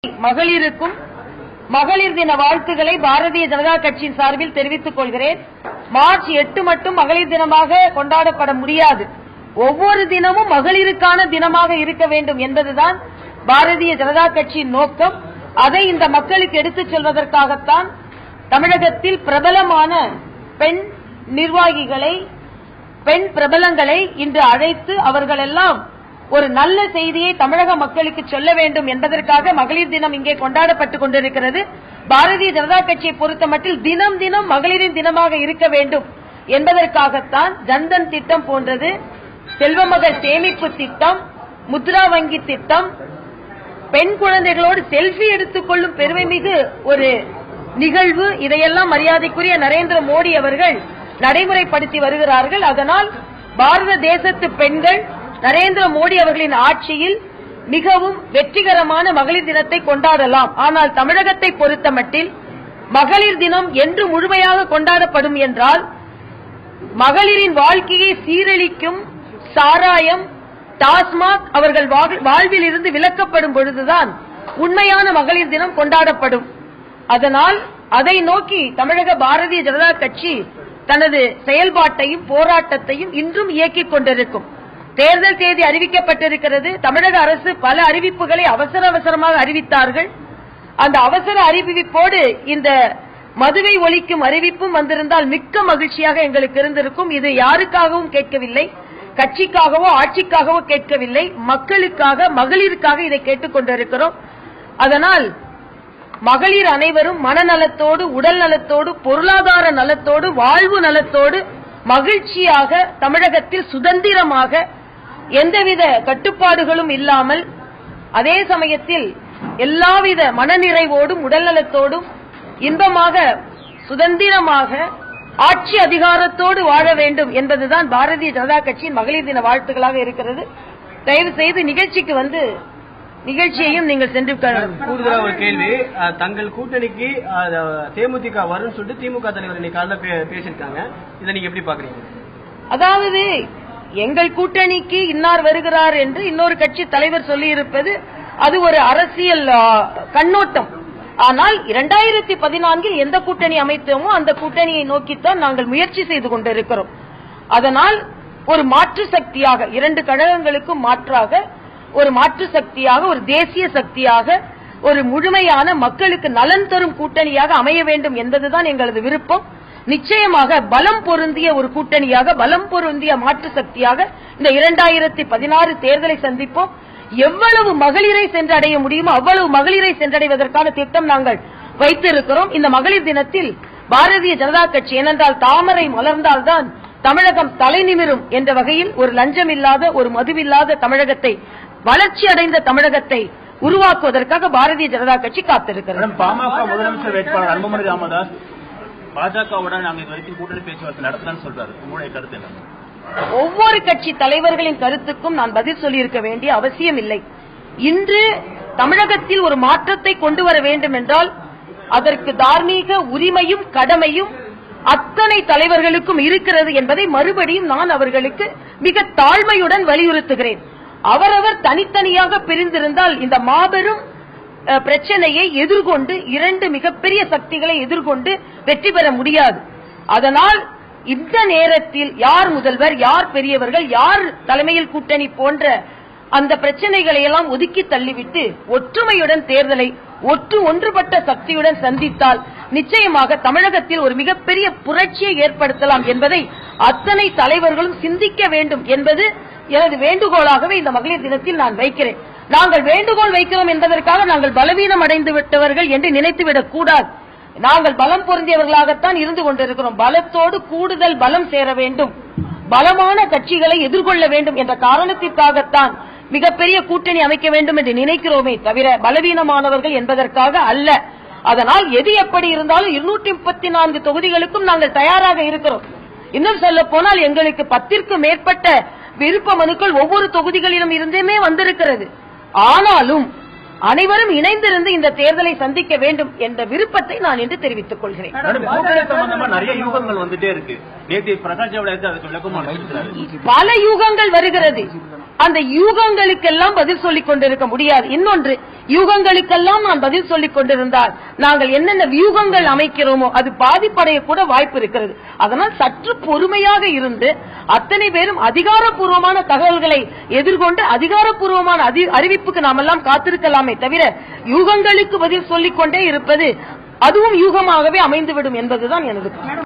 மகளிருக்கும் மகளிர் தின வாழ்த்துக்களை பாரதிய ஜனதா கட்சியின் சார்பில் தெரிவித்துக் கொள்கிறேன். மார்ச் 8 மட்டும் மகளிர் தினமாக கொண்டாடப்பட முடியாது. ஒவ்வொரு தினமும் மகளிருக்கான தினமாக இருக்க வேண்டும் என்பதுதான் பாரதிய ஜனதா கட்சியின் நோக்கம். அதை இந்த மக்களுக்கு எடுத்துச் செல்வதற்காகத்தான் தமிழகத்தில் பிரபலமான பெண் நிர்வாகிகளை, பெண் பிரபலங்களை இன்று அழைத்து அவர்களெல்லாம் ஒரு நல்ல செய்தியை தமிழக மக்களுக்கு சொல்ல வேண்டும் என்பதற்காக மகளிர் தினம் இங்கே கொண்டாடப்பட்டுக் கொண்டிருக்கிறது. பாரதிய ஜனதா கட்சியை பொறுத்தமட்டில் தினம் தினம் மகளிரின் தினமாக இருக்க வேண்டும் என்பதற்காகத்தான் ஜன்தன் திட்டம் போன்றது, செல்வமகள் சேமிப்பு திட்டம், முத்ரா வங்கி திட்டம், பெண் குழந்தைகளோடு செல்ஃபி எடுத்துக் கொள்ளும் பெருமைமிகு ஒரு நிகழ்வு, இதையெல்லாம் மரியாதைக்குரிய நரேந்திர மோடி அவர்கள் நடைமுறைப்படுத்தி வருகிறார்கள். அதனால் பாரத தேசத்து பெண்கள் நரேந்திர மோடி அவர்களின் ஆட்சியில் மிகவும் வெற்றிகரமான மகளிர் தினத்தை கொண்டாடலாம். ஆனால் தமிழகத்தை பொறுத்தமட்டில் மகளிர் தினம் என்று முழுமையாக கொண்டாடப்படும் என்றால் மகளிரின் வாழ்க்கையை சீரழிக்கும் சாராயம், டாஸ்மாக் அவர்கள் வாழ்வில் இருந்து விலக்கப்படும் பொழுதுதான் உண்மையான மகளிர் தினம் கொண்டாடப்படும். அதனால் அதை நோக்கி தமிழக பாரதிய ஜனதா கட்சி தனது செயல்பாட்டையும் போராட்டத்தையும் இன்றும் இயக்கிக் கொண்டிருக்கும். தேர்தல் தேதி அறிவிக்கப்பட்டிருக்கிறது. தமிழக அரசு பல அறிவிப்புகளை அவசரமாக அறிவித்தார்கள். அந்த அவசர அறிவிப்போடு இந்த மதுவை ஒழிக்கும் அறிவிப்பும் வந்திருந்தால் மிக்க மகிழ்ச்சியாக எங்களுக்கு இருந்திருக்கும். இது யாருக்காகவும் கேட்கவில்லை, கட்சிக்காகவோ ஆட்சிக்காகவோ கேட்கவில்லை, மக்களுக்காக, மகளிருக்காக இதை கேட்டுக் கொண்டிருக்கிறோம். அதனால் மகளிர் அனைவரும் மனநலத்தோடு, உடல் நலத்தோடு, பொருளாதார நலத்தோடு, வாழ்வு நலத்தோடு மகிழ்ச்சியாக தமிழகத்தில் சுதந்திரமாக எந்தவித கட்டுப்பாடுகளும் இல்லாமல், அதே சமயத்தில் எல்லாவித மனநிறைவோடும் உடல் நலத்தோடும் இன்பமாக சுதந்திரமாக ஆட்சி அதிகாரத்தோடு வாழ வேண்டும் என்பதுதான் பாரதிய ஜனதா கட்சியின் மகளிர் தின வாழ்த்துக்களாக இருக்கிறது. தயவு செய்து நிகழ்ச்சிக்கு வந்து நிகழ்ச்சியையும் நீங்கள் சென்று. கூடுதலா ஒரு கேள்வி, தங்கள் கூட்டணிக்கு தேமுதிக வரும்னு சொல்லிட்டு திமுக தலைவர் இன்னைக்கு காலைல பேசியிருக்காங்க. இதை நீங்க எப்படி பாக்குறீங்க? அதாவது எங்கள் கூட்டணிக்கு இன்னார் வருகிறார் என்று இன்னொரு கட்சி தலைவர் சொல்லி இருப்பது அது ஒரு அரசியல் கண்ணோட்டம். ஆனால் 2014 எந்த கூட்டணி அமைத்தோமோ அந்த கூட்டணியை நோக்கித்தான் நாங்கள் முயற்சி செய்து கொண்டிருக்கிறோம். அதனால் ஒரு மாற்று சக்தியாக, இரண்டு கழகங்களுக்கும் மாற்றாக ஒரு மாற்று சக்தியாக, ஒரு தேசிய சக்தியாக, ஒரு முழுமையான மக்களுக்கு நலன் தரும் கூட்டணியாக அமைய வேண்டும் என்பதுதான் எங்களது விருப்பம். நிச்சயமாக பலம் பொருந்திய ஒரு கூட்டணியாக, பலம் பொருந்திய மாற்று சக்தியாக இந்த 2016 தேர்தலை சந்திப்போம். எவ்வளவு மகளிரை சென்றடைய முடியுமோ அவ்வளவு மகளிரை சென்றடைவதற்கான திட்டம் நாங்கள் வைத்திருக்கிறோம். இந்த மகளிர் தினத்தில் பாரதிய ஜனதா கட்சி, ஏனென்றால் தாமரை மலர்ந்தால்தான் தமிழகம் தலை நிமிரும் என்ற வகையில் ஒரு லஞ்சம் இல்லாத, ஒரு மதுவில்லாத தமிழகத்தை, வளர்ச்சி அடைந்த தமிழகத்தை உருவாக்குவதற்காக பாரதிய ஜனதா கட்சி காத்திருக்கிறது. பாமக முதலமைச்சர் வேட்பாளர் அன்புமணி ராமதாஸ் பாஜகவுடன் நாங்கள் இதுவரைக்கும் கூட்டணி பேச்சுவார்த்தை நடத்தலாம்னு சொல்றாரு. உங்களுடைய கருத்து என்ன? ஒவ்வொரு கட்சி தலைவர்களின் கருத்துக்கும் நான் பதில் சொல்லியிருக்க வேண்டிய அவசியம் இல்லை. இன்று தமிழகத்தில் ஒரு மாற்றத்தை கொண்டு வர வேண்டும் என்றால் அதற்கு தார்மீக உரிமையும் கடமையும் அத்தனை தலைவர்களுக்கும் இருக்கிறது என்பதை மறுபடியும் நான் அவர்களுக்கு மிக தாழ்மையுடன் வலியுறுத்துகிறேன். அவரவர் தனித்தனியாக பிரிந்திருந்தால் இந்த மாபெரும் பிரச்சனையை எதிர்கொண்டு, இரண்டு மிகப்பெரிய சக்திகளை எதிர்கொண்டு வெற்றி பெற முடியாது. அதனால் இந்த நேரத்தில் யார் முதல்வர், யார் பெரியவர்கள், யார் தலைமையில் கூட்டணி போன்ற அந்த பிரச்சனைகளை எல்லாம் ஒதுக்கி தள்ளிவிட்டு ஒற்றுமையுடன் தேர்தலை ஒன்றுபட்ட சக்தியுடன் சந்தித்தால் நிச்சயமாக தமிழகத்தில் ஒரு மிகப்பெரிய புரட்சியை ஏற்படுத்தலாம் என்பதை அத்தனை தலைவர்களும் சிந்திக்க வேண்டும் என்பது எனது வேண்டுகோளாகவே இந்த மகளிர் தினத்தில் நான் வைக்கிறேன். நாங்கள் வேண்டுகோள் வைக்கிறோம் என்பதற்காக நாங்கள் பலவீனம் அடைந்து விட்டவர்கள் என்று நினைத்துவிடக் கூடாது. நாங்கள் பலம் பொருந்தியவர்களாகத்தான் இருந்து கொண்டிருக்கிறோம். பலத்தோடு கூடுதல் பலம் சேர வேண்டும், பலமான கட்சிகளை எதிர்கொள்ள வேண்டும் என்ற காரணத்திற்காகத்தான் மிகப்பெரிய கூட்டணி அமைக்க வேண்டும் என்று நினைக்கிறோமே தவிர பலவீனமானவர்கள் என்பதற்காக அல்ல. அதனால் எது எப்படி இருந்தாலும் 234 தொகுதிகளுக்கும் நாங்கள் தயாராக இருக்கிறோம். இன்னும் சொல்ல போனால் எங்களுக்கு 10க்கும் மேற்பட்ட விருப்ப மனுக்கள் ஒவ்வொரு தொகுதிகளிலும் இருந்துமே வந்திருக்கிறது. ஆனாலும் அனைவரும் இணைந்திருந்து இந்த தேர்தலை சந்திக்க வேண்டும் என்ற விருப்பத்தை நான் இன்று தெரிவித்துக் கொள்கிறேன். கூட்டணி சம்பந்தமா நிறைய யூகங்கள் வந்துட்டே இருக்கு. நேற்று பிரகாஷ் ஜவடேகர் அதுக்கு விளக்கம் அளித்திருக்கிறார். பல யூகங்கள் வருகிறது. அந்த யூகங்களுக்கெல்லாம் பதில் சொல்லிக் கொண்டிருக்க முடியாது. இன்னொன்று, யூகங்களுக்கெல்லாம் நான் பதில் சொல்லிக் கொண்டிருந்தால் நாங்கள் என்னென்ன வியூகங்கள் அமைக்கிறோமோ அது பாதிப்படைய கூட வாய்ப்பு இருக்கிறது. அதனால் சற்று பொறுமையாக இருந்து அத்தனை பேரும் அதிகாரப்பூர்வமான தகவல்களை எதிர்கொண்டு அதிகாரப்பூர்வமான அறிவிப்புக்கு நாம் எல்லாம் காத்திருக்கலாமே தவிர யூகங்களுக்கு பதில் சொல்லிக் கொண்டே இருப்பது அதுவும் யூகமாகவே அமைந்துவிடும் என்பதுதான் எனது